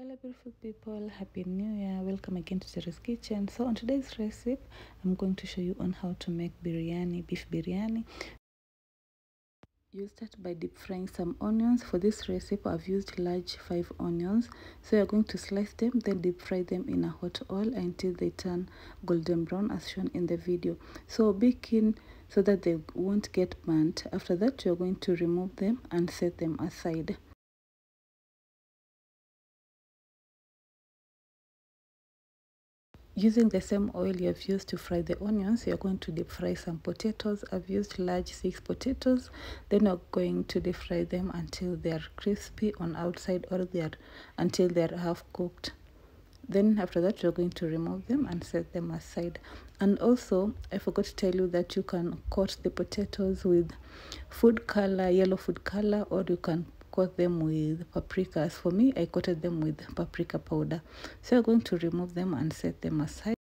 Hello beautiful people, happy new year, welcome again to Sarah's kitchen. So on today's recipe I'm going to show you on how to make biryani, beef biryani. You start by deep frying some onions. For this recipe I've used large 5 onions, so you're going to slice them, then deep fry them in a hot oil until they turn golden brown as shown in the video. So be keen so that they won't get burnt. After that you're going to remove them and set them aside. Using the same oil you have used to fry the onions, you're going to deep fry some potatoes. I've used large 6 potatoes. Then you're going to deep fry them until they are crispy on outside, or until they are half cooked. Then after that you're going to remove them and set them aside. And also I forgot to tell you that you can coat the potatoes with food color, yellow food color, or you can coat them with paprikas. For me, I coated them with paprika powder. So you're going to remove them and set them aside.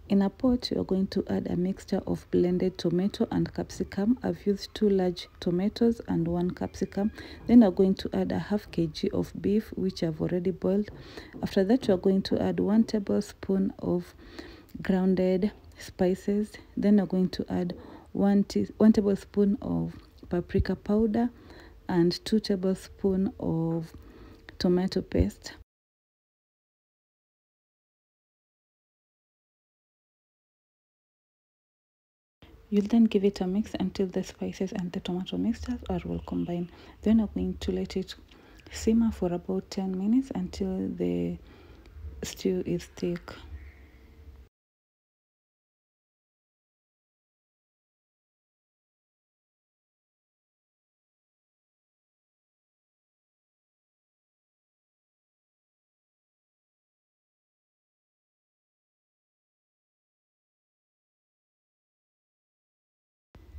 In a pot, you're going to add a mixture of blended tomato and capsicum. I've used 2 large tomatoes and 1 capsicum. Then you're going to add a half kg of beef, which I've already boiled. After that, you're going to add 1 tablespoon of grounded spices. Then you're going to add 1 tablespoon of paprika powder and 2 tablespoons of tomato paste. You'll then give it a mix until the spices and the tomato mixtures are well combined. Then I'm going to let it simmer for about 10 minutes until the stew is thick.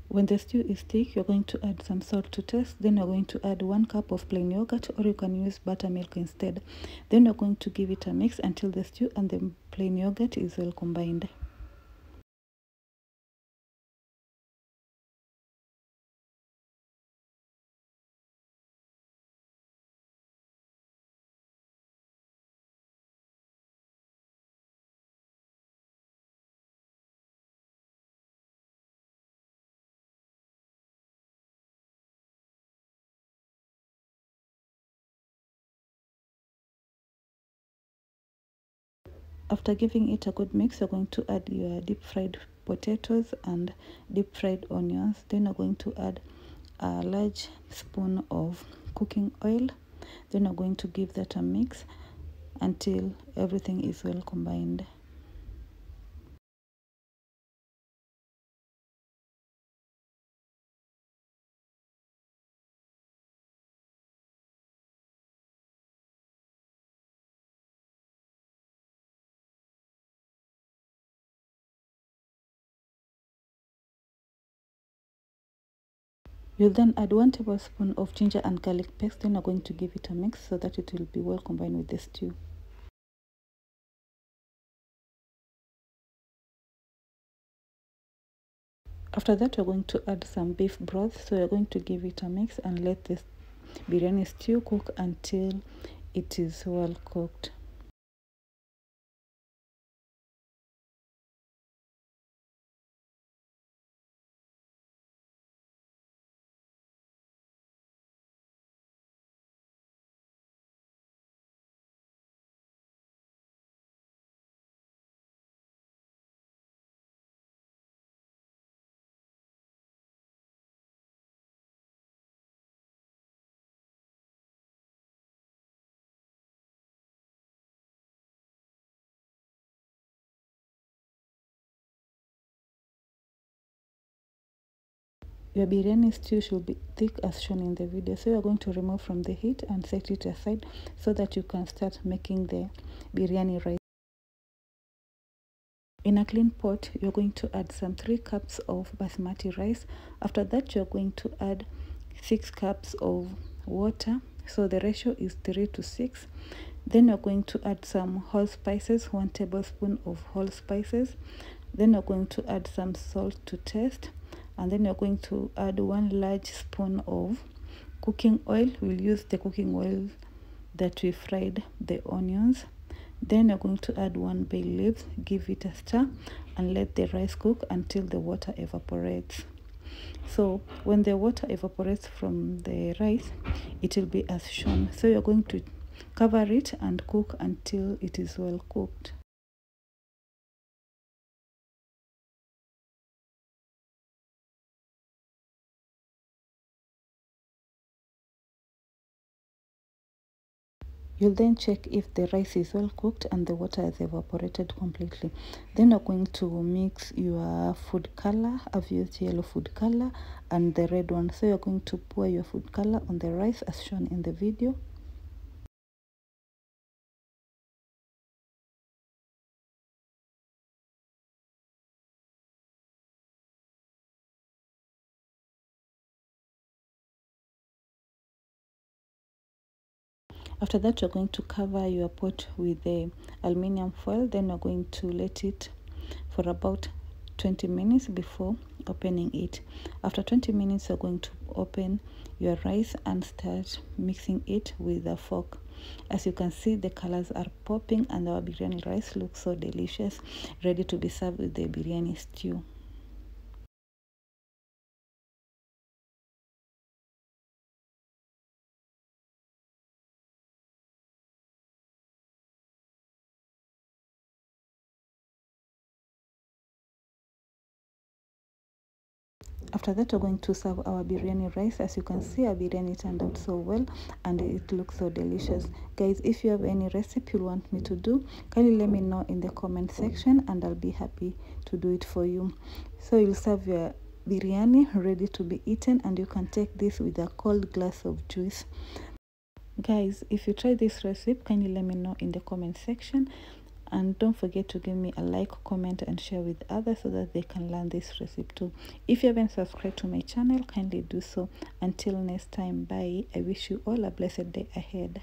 When the stew is thick, you're going to add some salt to taste. Then you're going to add 1 cup of plain yogurt, or you can use buttermilk instead. Then you're going to give it a mix until the stew and the plain yogurt is well combined. After giving it a good mix, you're going to add your deep fried potatoes and deep fried onions. Then you're going to add a large spoon of cooking oil. Then you're going to give that a mix until everything is well combined. You'll then add 1 tablespoon of ginger and garlic paste. Then you're going to give it a mix so that it will be well combined with the stew. After that, you're going to add some beef broth. So you're going to give it a mix and let this biryani stew cook until it is well cooked. Your biryani stew should be thick as shown in the video. So you're going to remove from the heat and set it aside so that you can start making the biryani rice. In a clean pot, you're going to add some 3 cups of basmati rice. After that, you're going to add 6 cups of water. So the ratio is 3 to 6. Then you're going to add some whole spices, 1 tablespoon of whole spices. Then you're going to add some salt to taste. and then you're going to add 1 large spoon of cooking oil. We'll use the cooking oil that we fried the onions. Then you're going to add 1 bay leaf, give it a stir, and let the rice cook until the water evaporates. So when the water evaporates from the rice, it will be as shown. So you're going to cover it and cook until it is well cooked. You'll then check if the rice is well cooked and the water has evaporated completely. Then you're going to mix your food color. I've used yellow food color and the red one. So you're going to pour your food color on the rice as shown in the video. After that, you're going to cover your pot with the aluminium foil. Then you're going to let it for about 20 minutes before opening it. After 20 minutes, you're going to open your rice and start mixing it with a fork. As you can see, the colors are popping and our biryani rice looks so delicious, ready to be served with the biryani stew. After that, we're going to serve our biryani rice. As you can see, our biryani turned out so well and it looks so delicious. Guys, if you have any recipe you want me to do, kindly let me know in the comment section and I'll be happy to do it for you. So you'll serve your biryani ready to be eaten, and you can take this with a cold glass of juice. Guys, if you try this recipe, kindly let me know in the comment section, and don't forget to give me a like, comment and share with others so that they can learn this recipe too. If you haven't subscribed to my channel, kindly do so. Until next time, bye. I wish you all a blessed day ahead.